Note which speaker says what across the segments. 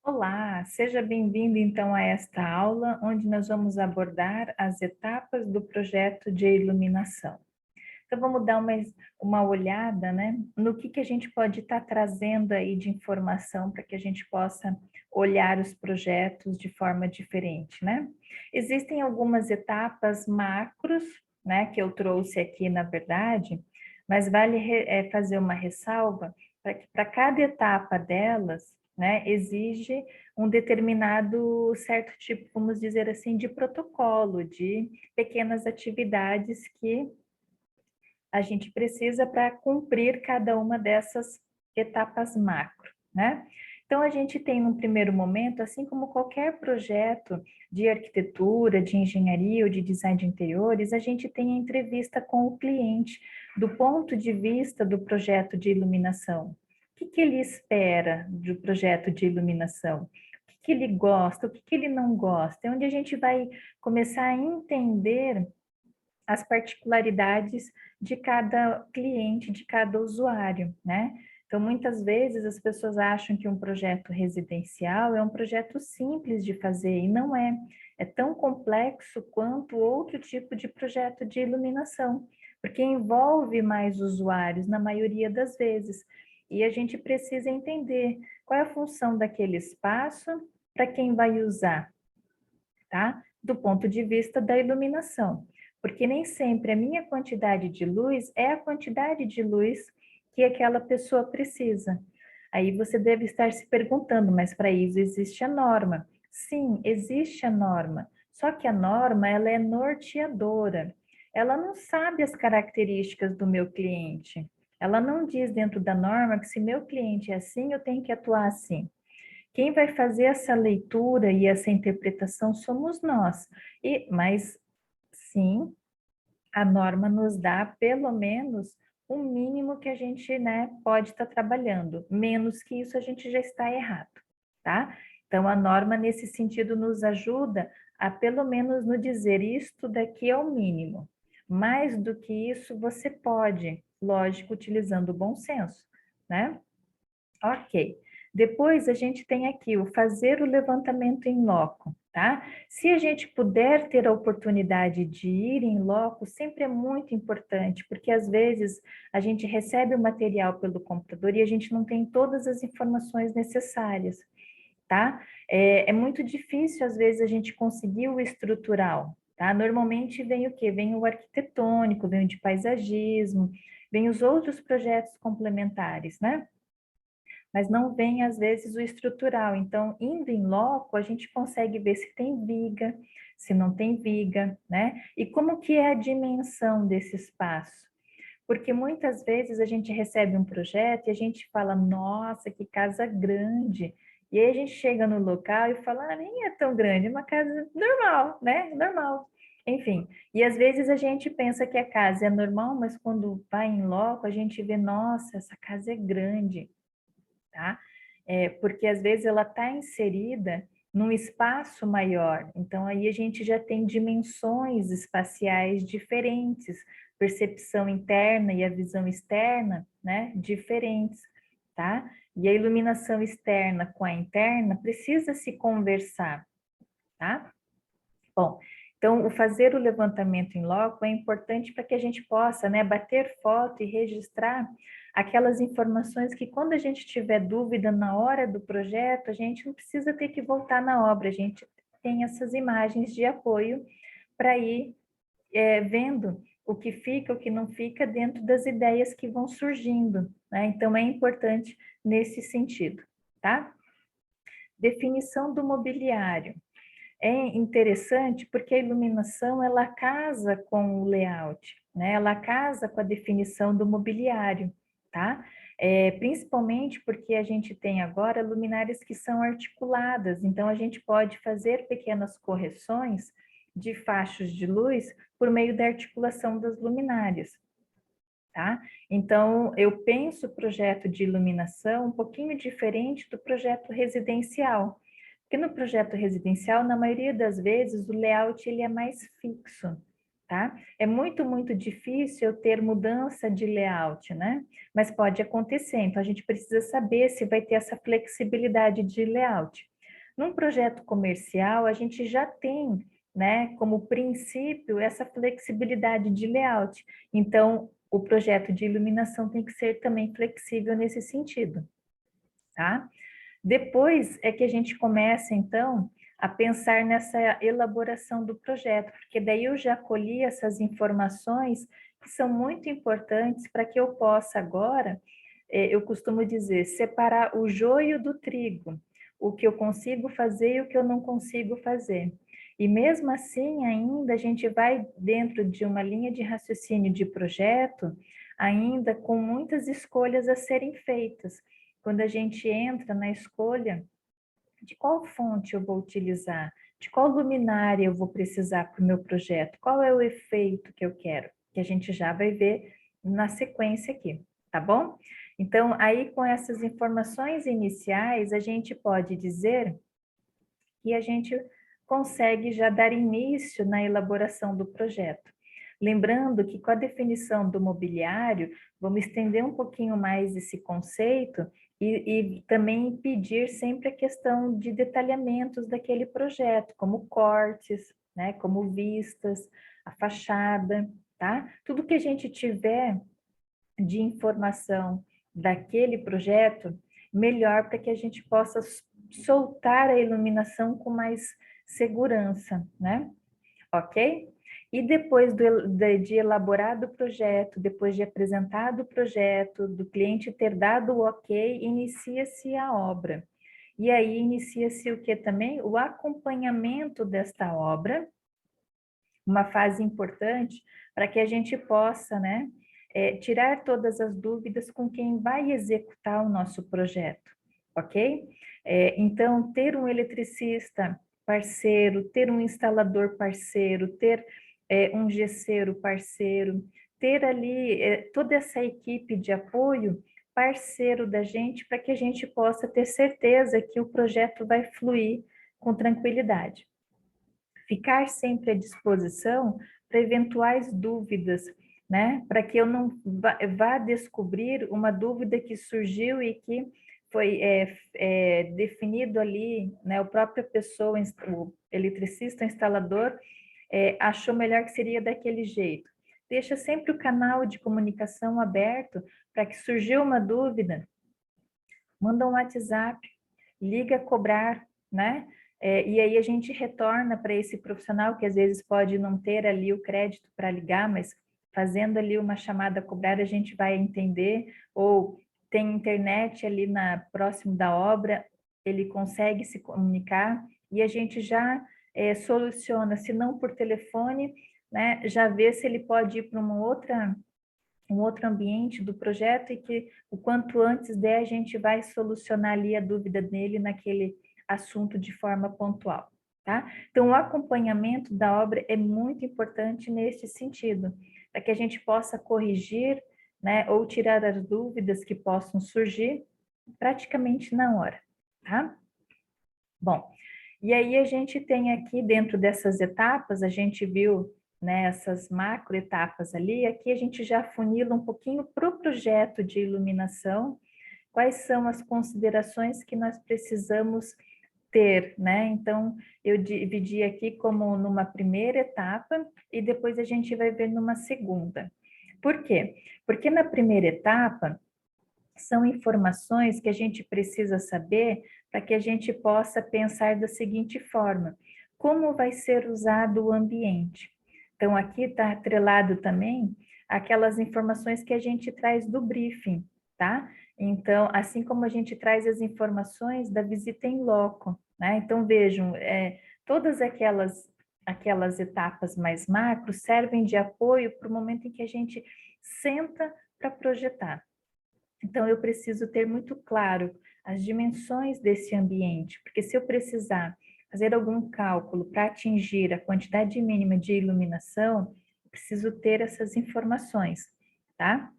Speaker 1: Olá, seja bem-vindo então a esta aula, onde nós vamos abordar as etapas do projeto de iluminação. Então vamos dar uma olhada, né, no que a gente pode estar trazendo aí de informação para que a gente possa olhar os projetos de forma diferente, né? Existem algumas etapas macros, né, que eu trouxe aqui na verdade, mas vale fazer uma ressalva para que para cada etapa delas, né, exige um determinado certo tipo, vamos dizer assim, de protocolo, de pequenas atividades que a gente precisa para cumprir cada uma dessas etapas macro, né? Então, a gente tem num primeiro momento, assim como qualquer projeto de arquitetura, de engenharia ou de design de interiores, a gente tem a entrevista com o cliente do ponto de vista do projeto de iluminação. O que ele espera do projeto de iluminação? O que ele gosta, o que ele não gosta? É onde a gente vai começar a entender as particularidades de cada cliente, de cada usuário, né? Então, muitas vezes as pessoas acham que um projeto residencial é um projeto simples de fazer e não é. É tão complexo quanto outro tipo de projeto de iluminação, porque envolve mais usuários na maioria das vezes. E a gente precisa entender qual é a função daquele espaço para quem vai usar, tá? Do ponto de vista da iluminação, porque nem sempre a minha quantidade de luz é a quantidade de luz que aquela pessoa precisa. Aí você deve estar se perguntando, mas para isso existe a norma. Sim, existe a norma, só que a norma ela é norteadora. Ela não sabe as características do meu cliente. Ela não diz dentro da norma que se meu cliente é assim, eu tenho que atuar assim. Quem vai fazer essa leitura e essa interpretação somos nós. Mas sim, a norma nos dá pelo menos o mínimo que a gente, né, pode estar trabalhando. Menos que isso a gente já está errado, tá? Então a norma nesse sentido nos ajuda a pelo menos nos dizer isto daqui é o mínimo. Mais do que isso você pode, lógico, utilizando o bom senso, né? Ok. Depois a gente tem aqui o fazer o levantamento em loco, tá? Se a gente puder ter a oportunidade de ir em loco, sempre é muito importante, porque às vezes a gente recebe o material pelo computador e a gente não tem todas as informações necessárias, tá? É muito difícil às vezes a gente conseguir o estrutural, tá? Normalmente vem o quê? Vem o arquitetônico, vem o de paisagismo, vem os outros projetos complementares, né? Mas não vem às vezes o estrutural. Então, indo em loco, a gente consegue ver se tem viga, se não tem viga, né? E como que é a dimensão desse espaço? Porque muitas vezes a gente recebe um projeto e a gente fala, nossa, que casa grande. E aí a gente chega no local e fala, nem é tão grande, é uma casa normal, né? Normal. Enfim, e às vezes a gente pensa que a casa é normal, mas quando vai em loco, a gente vê, nossa, essa casa é grande, tá? Porque às vezes ela está inserida num espaço maior, então aí a gente já tem dimensões espaciais diferentes, percepção interna e a visão externa, né, diferentes, tá? E a iluminação externa com a interna precisa se conversar, tá? Bom, então o fazer o levantamento em loco é importante para que a gente possa, né, bater foto e registrar aquelas informações que quando a gente tiver dúvida na hora do projeto, a gente não precisa ter que voltar na obra, a gente tem essas imagens de apoio para ir vendo o que fica, o que não fica dentro das ideias que vão surgindo, né? Então é importante nesse sentido, tá? Definição do mobiliário é interessante porque a iluminação ela casa com o layout, né? Ela casa com a definição do mobiliário, tá? Principalmente porque a gente tem agora luminárias que são articuladas, então a gente pode fazer pequenas correções de fachos de luz por meio da articulação das luminárias, tá? Então eu penso o projeto de iluminação um pouquinho diferente do projeto residencial. Porque no projeto residencial, na maioria das vezes, o layout ele é mais fixo, tá? É muito difícil eu ter mudança de layout, né? Mas pode acontecer, então a gente precisa saber se vai ter essa flexibilidade de layout. Num projeto comercial, a gente já tem, né, como princípio essa flexibilidade de layout. Então, o projeto de iluminação tem que ser também flexível nesse sentido, tá? Depois é que a gente começa, então, a pensar nessa elaboração do projeto, porque daí eu já colhi essas informações que são muito importantes para que eu possa agora, eu costumo dizer, separar o joio do trigo, o que eu consigo fazer e o que eu não consigo fazer. E mesmo assim, ainda a gente vai dentro de uma linha de raciocínio de projeto, ainda com muitas escolhas a serem feitas. Quando a gente entra na escolha de qual fonte eu vou utilizar, de qual luminária eu vou precisar para o meu projeto, qual é o efeito que eu quero, que a gente já vai ver na sequência aqui, tá bom? Então, aí com essas informações iniciais, a gente pode dizer que a gente consegue já dar início na elaboração do projeto. Lembrando que com a definição do mobiliário, vamos estender um pouquinho mais esse conceito e também pedir sempre a questão de detalhamentos daquele projeto, como cortes, né, como vistas, a fachada, tá? Tudo que a gente tiver de informação daquele projeto, melhor para que a gente possa soltar a iluminação com mais segurança, né? Ok? E depois de elaborado o projeto, depois de apresentado o projeto, do cliente ter dado o ok, inicia-se a obra. E aí inicia-se o que também? O acompanhamento desta obra, uma fase importante para que a gente possa, né, tirar todas as dúvidas com quem vai executar o nosso projeto, ok? Então, ter um eletricista parceiro, ter um instalador parceiro, ter um gesseiro parceiro, ter ali toda essa equipe de apoio parceiro da gente para que a gente possa ter certeza que o projeto vai fluir com tranquilidade. Ficar sempre à disposição para eventuais dúvidas, né? Para que eu não vá descobrir uma dúvida que surgiu e que foi definido ali, né? A própria pessoa, o eletricista, o instalador, achou melhor que seria daquele jeito. Deixa sempre o canal de comunicação aberto para que surgiu uma dúvida, manda um WhatsApp, liga a cobrar, né? E aí a gente retorna para esse profissional que às vezes pode não ter ali o crédito para ligar, mas fazendo ali uma chamada a cobrar a gente vai entender, ou tem internet ali próximo da obra, ele consegue se comunicar e a gente já soluciona, se não por telefone, né? Já vê se ele pode ir para um outro ambiente do projeto e que o quanto antes der a gente vai solucionar ali a dúvida dele naquele assunto de forma pontual, tá? Então, o acompanhamento da obra é muito importante neste sentido, para que a gente possa corrigir, né, ou tirar as dúvidas que possam surgir praticamente na hora, tá? Bom, e aí a gente tem aqui dentro dessas etapas, a gente viu, né, essas macro etapas ali, aqui a gente já funila um pouquinho para o projeto de iluminação, quais são as considerações que nós precisamos ter, né? Então, eu dividi aqui como numa primeira etapa e depois a gente vai ver numa segunda. Por quê? Porque na primeira etapa, são informações que a gente precisa saber para que a gente possa pensar da seguinte forma: como vai ser usado o ambiente? Então, aqui está atrelado também aquelas informações que a gente traz do briefing, tá? Então, assim como a gente traz as informações da visita em loco, né? Então, vejam, todas aquelas etapas mais macro servem de apoio para o momento em que a gente senta para projetar. Então, eu preciso ter muito claro as dimensões desse ambiente, porque se eu precisar fazer algum cálculo para atingir a quantidade mínima de iluminação, eu preciso ter essas informações, tá?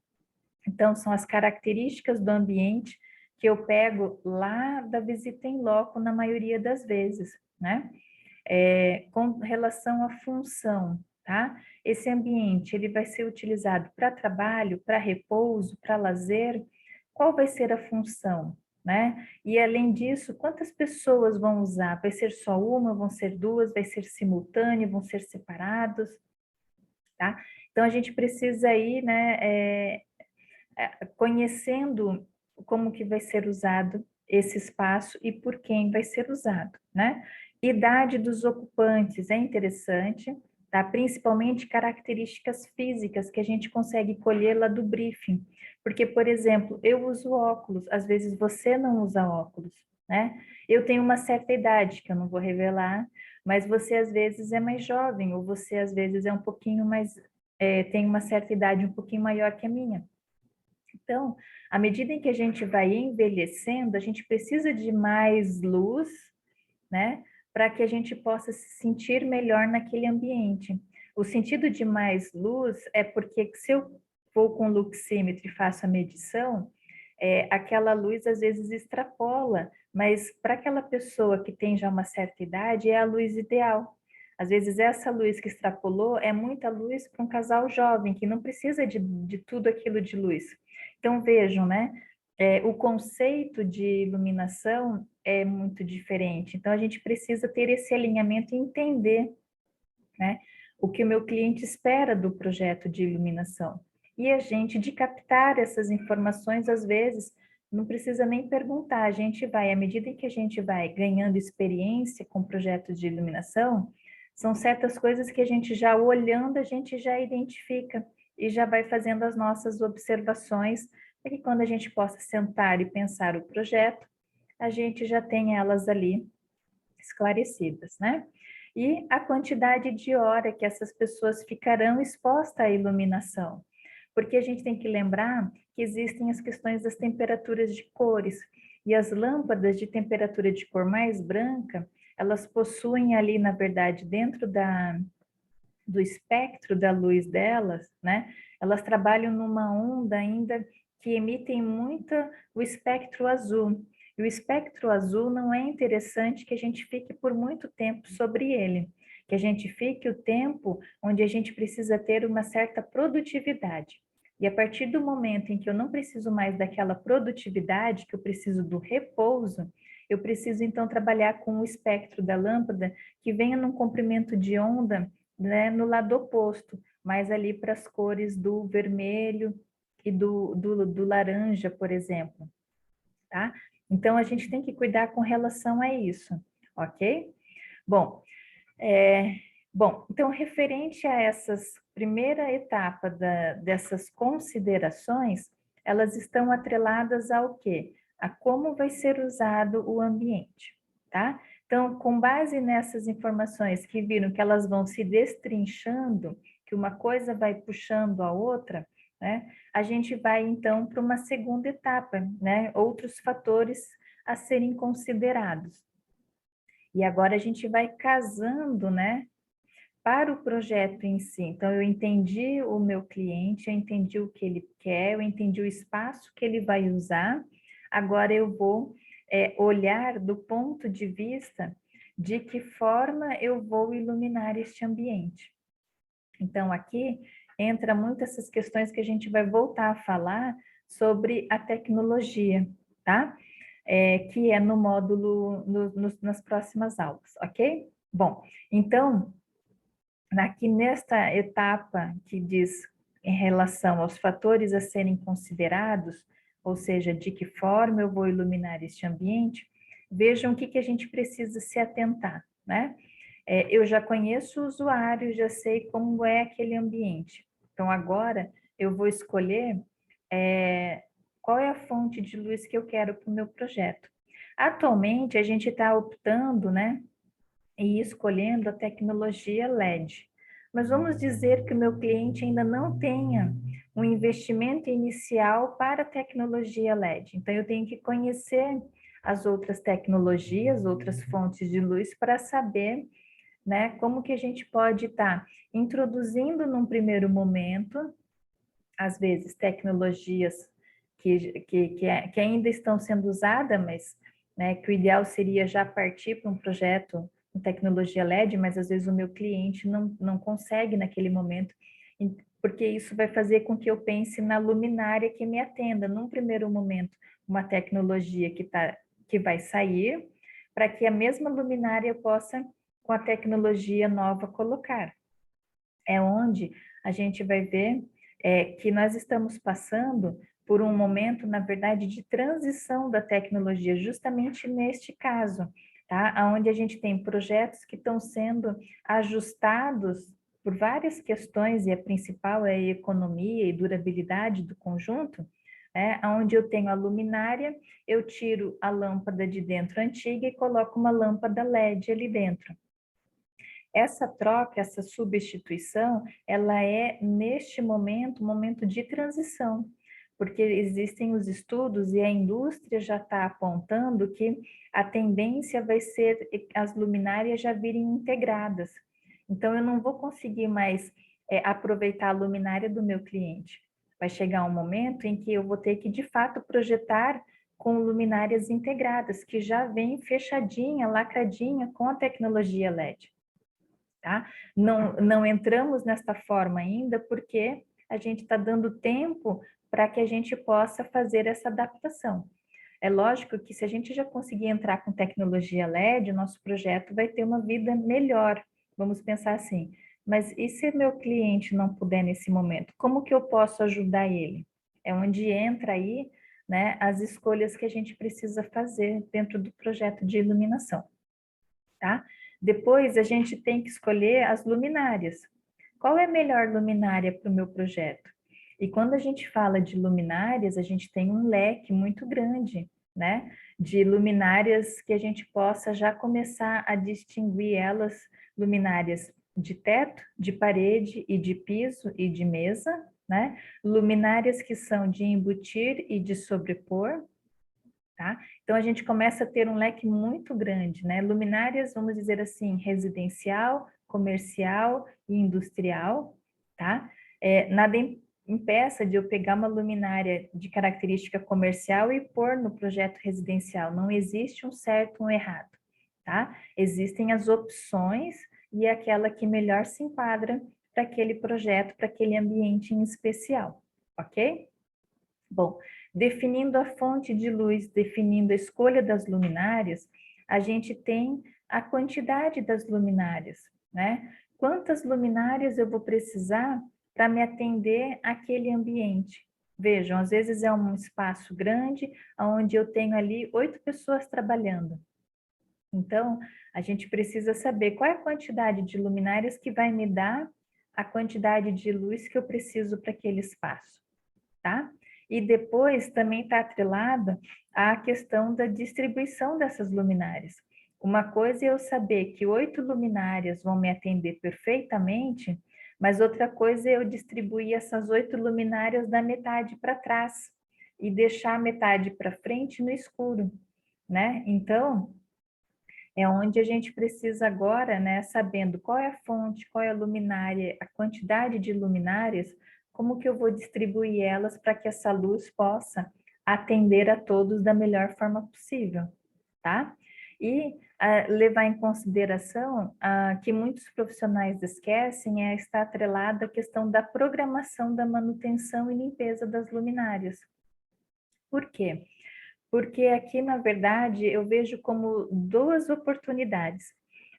Speaker 1: Então, são as características do ambiente que eu pego lá da visita em loco na maioria das vezes, né? Com relação à função, tá? Esse ambiente, ele vai ser utilizado para trabalho, para repouso, para lazer. Qual vai ser a função? né? E além disso, quantas pessoas vão usar? Vai ser só uma, vão ser duas, vai ser simultâneo, vão ser separados, tá? Então a gente precisa ir, né, conhecendo como que vai ser usado esse espaço e por quem vai ser usado, né? Idade dos ocupantes é interessante, tá? Principalmente características físicas que a gente consegue colher lá do briefing. Porque, por exemplo, eu uso óculos, às vezes você não usa óculos, né? Eu tenho uma certa idade, que eu não vou revelar, mas você às vezes é mais jovem, ou você às vezes é um pouquinho mais, tem uma certa idade um pouquinho maior que a minha. Então, à medida em que a gente vai envelhecendo, a gente precisa de mais luz, né? Para que a gente possa se sentir melhor naquele ambiente. O sentido de mais luz é porque se eu vou com o luxímetro e faço a medição, aquela luz às vezes extrapola, mas para aquela pessoa que tem já uma certa idade é a luz ideal. Às vezes essa luz que extrapolou é muita luz para um casal jovem que não precisa de tudo aquilo de luz. Então vejam, né? O conceito de iluminação é muito diferente. Então a gente precisa ter esse alinhamento e entender, né, o que o meu cliente espera do projeto de iluminação. E a gente, de captar essas informações, às vezes, não precisa nem perguntar, a gente vai, à medida em que a gente vai ganhando experiência com projetos de iluminação, são certas coisas que a gente já olhando, a gente já identifica e já vai fazendo as nossas observações, para que quando a gente possa sentar e pensar o projeto, a gente já tem elas ali esclarecidas, né? E a quantidade de hora que essas pessoas ficarão expostas à iluminação. Porque a gente tem que lembrar que existem as questões das temperaturas de cores. E as lâmpadas de temperatura de cor mais branca, elas possuem ali, na verdade, dentro do espectro da luz delas, né? Elas trabalham numa onda ainda que emitem muito o espectro azul. E o espectro azul não é interessante que a gente fique por muito tempo sobre ele, que a gente fique o tempo onde a gente precisa ter uma certa produtividade. E a partir do momento em que eu não preciso mais daquela produtividade, que eu preciso do repouso, eu preciso então trabalhar com o espectro da lâmpada que venha num comprimento de onda, né, no lado oposto, mais ali para as cores do vermelho e do laranja, por exemplo, tá? Então, a gente tem que cuidar com relação a isso, ok? Bom, é, então, referente a essas primeira etapa dessas considerações, elas estão atreladas ao quê? A como vai ser usado o ambiente, tá? Então, com base nessas informações que viram que elas vão se destrinchando, que uma coisa vai puxando a outra, né? A gente vai então para uma segunda etapa, né? Outros fatores a serem considerados. E agora a gente vai casando, né, para o projeto em si. Então, eu entendi o meu cliente, eu entendi o que ele quer, eu entendi o espaço que ele vai usar. Agora eu vou olhar do ponto de vista de que forma eu vou iluminar este ambiente. Então, aqui entra muito essas questões que a gente vai voltar a falar sobre a tecnologia, tá? Que é no módulo, nas próximas aulas, ok? Bom, então, aqui nesta etapa que diz em relação aos fatores a serem considerados, ou seja, de que forma eu vou iluminar este ambiente, vejam o que a gente precisa se atentar, né? Eu já conheço o usuário, já sei como é aquele ambiente. Então, agora eu vou escolher qual é a fonte de luz que eu quero para o meu projeto. Atualmente, a gente está optando, né, e escolhendo a tecnologia LED. Mas vamos dizer que o meu cliente ainda não tenha um investimento inicial para a tecnologia LED. Então, eu tenho que conhecer as outras tecnologias, outras fontes de luz para saber, né, como que a gente pode estar introduzindo num primeiro momento, às vezes, tecnologias que ainda estão sendo usadas, mas né, que o ideal seria já partir para um projeto com tecnologia LED, mas às vezes o meu cliente não consegue naquele momento, porque isso vai fazer com que eu pense na luminária que me atenda, num primeiro momento, uma tecnologia que vai sair, para que a mesma luminária eu possa, com a tecnologia nova, colocar. É onde a gente vai ver que nós estamos passando por um momento, na verdade, de transição da tecnologia, justamente neste caso, tá? Onde a gente tem projetos que estão sendo ajustados por várias questões, e a principal é a economia e durabilidade do conjunto, onde eu tenho a luminária, eu tiro a lâmpada de dentro antiga e coloco uma lâmpada LED ali dentro. Essa troca, essa substituição, ela é, neste momento, um momento de transição, porque existem os estudos e a indústria já está apontando que a tendência vai ser as luminárias já virem integradas. Então, eu não vou conseguir mais aproveitar a luminária do meu cliente. Vai chegar um momento em que eu vou ter que, de fato, projetar com luminárias integradas, que já vem fechadinha, lacradinha com a tecnologia LED. Tá? Não entramos nesta forma ainda porque a gente está dando tempo para que a gente possa fazer essa adaptação. É lógico que se a gente já conseguir entrar com tecnologia LED, o nosso projeto vai ter uma vida melhor. Vamos pensar assim, mas e se meu cliente não puder nesse momento? Como que eu posso ajudar ele? É onde entra aí, né, as escolhas que a gente precisa fazer dentro do projeto de iluminação, tá? Depois a gente tem que escolher as luminárias. Qual é a melhor luminária para o meu projeto? E quando a gente fala de luminárias, a gente tem um leque muito grande, né? De luminárias que a gente possa já começar a distinguir elas, luminárias de teto, de parede e de piso e de mesa, né? Luminárias que são de embutir e de sobrepor, tá? Então, a gente começa a ter um leque muito grande, né? Luminárias, vamos dizer assim, residencial, comercial e industrial, tá? Nada impeça de eu pegar uma luminária de característica comercial e pôr no projeto residencial. Não existe um certo ou um errado, tá? Existem as opções e aquela que melhor se enquadra para aquele projeto, para aquele ambiente em especial, ok? Bom, definindo a fonte de luz, definindo a escolha das luminárias, a gente tem a quantidade das luminárias, né? Quantas luminárias eu vou precisar para me atender àquele ambiente? Vejam, às vezes é um espaço grande, onde eu tenho ali 8 pessoas trabalhando. Então, a gente precisa saber qual é a quantidade de luminárias que vai me dar a quantidade de luz que eu preciso para aquele espaço, tá? E depois também está atrelada à questão da distribuição dessas luminárias. Uma coisa é eu saber que 8 luminárias vão me atender perfeitamente, mas outra coisa é eu distribuir essas 8 luminárias da metade para trás e deixar a metade para frente no escuro, né? Então, é onde a gente precisa agora, né, sabendo qual é a fonte, qual é a luminária, a quantidade de luminárias, como que eu vou distribuir elas para que essa luz possa atender a todos da melhor forma possível, tá? E levar em consideração que muitos profissionais esquecem estar atrelada a questão da programação da manutenção e limpeza das luminárias. Por quê? Porque aqui, na verdade, eu vejo como duas oportunidades.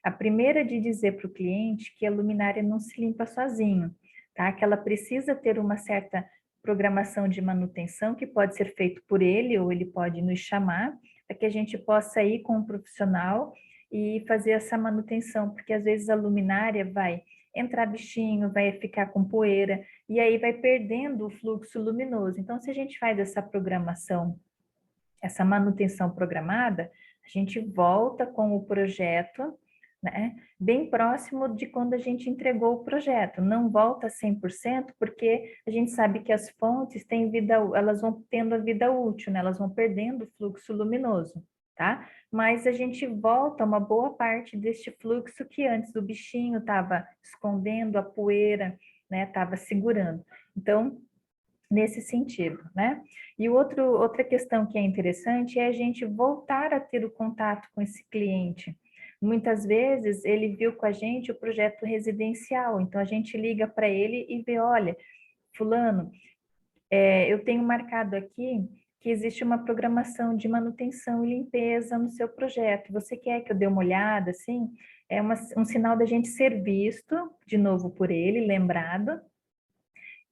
Speaker 1: A primeira de dizer para o cliente que a luminária não se limpa sozinho, tá? Que ela precisa ter uma certa programação de manutenção que pode ser feito por ele ou ele pode nos chamar para que a gente possa ir com um profissional e fazer essa manutenção, porque às vezes a luminária vai entrar bichinho, vai ficar com poeira e aí vai perdendo o fluxo luminoso. Então, se a gente faz essa programação, essa manutenção programada, a gente volta com o projeto, né, bem próximo de quando a gente entregou o projeto. Não volta 100%, porque a gente sabe que as fontes têm vida, elas vão tendo a vida útil, né, elas vão perdendo o fluxo luminoso, tá? Mas a gente volta uma boa parte deste fluxo que antes o bichinho estava escondendo, a poeira, né, estava segurando. Então, nesse sentido, né? E outra questão que é interessante é a gente voltar a ter o contato com esse cliente. Muitas vezes ele viu com a gente o projeto residencial, então a gente liga para ele e vê, olha, fulano, eu tenho marcado aqui que existe uma programação de manutenção e limpeza no seu projeto. Você quer que eu dê uma olhada, assim? É um sinal da gente ser visto, de novo por ele, lembrado,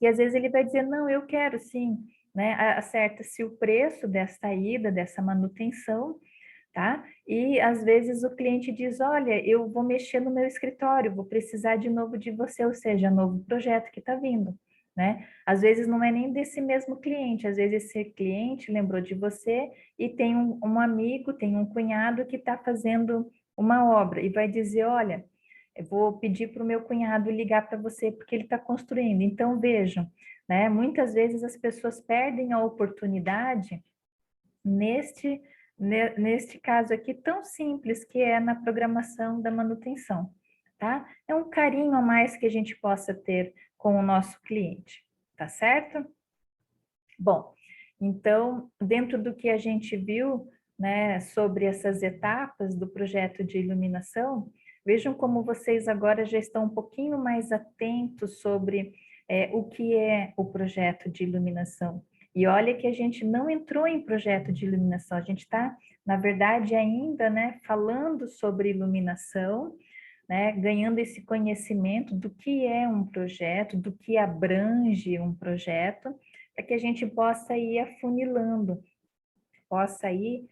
Speaker 1: e às vezes ele vai dizer, não, eu quero sim, né? Acerta-se o preço dessa ida, dessa manutenção, tá? E às vezes o cliente diz, olha, eu vou mexer no meu escritório, vou precisar de novo de você, ou seja, novo projeto que está vindo, né? Às vezes não é nem desse mesmo cliente, às vezes esse cliente lembrou de você e tem um amigo, tem um cunhado que está fazendo uma obra e vai dizer, olha, eu vou pedir para o meu cunhado ligar para você porque ele está construindo. Então vejam, né? Muitas vezes as pessoas perdem a oportunidade neste caso aqui tão simples que é na programação da manutenção, tá? É um carinho a mais que a gente possa ter com o nosso cliente, tá certo? Bom, então, dentro do que a gente viu, né, sobre essas etapas do projeto de iluminação, vejam como vocês agora já estão um pouquinho mais atentos sobre o que é o projeto de iluminação. E olha que a gente não entrou em projeto de iluminação, a gente está, na verdade, ainda, né, falando sobre iluminação, né, ganhando esse conhecimento do que é um projeto, do que abrange um projeto, para que a gente possa ir afunilando, possa ir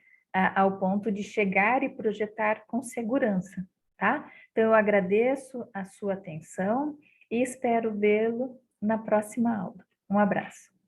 Speaker 1: ao ponto de chegar e projetar com segurança, tá? Então, eu agradeço a sua atenção e espero vê-lo na próxima aula. Um abraço.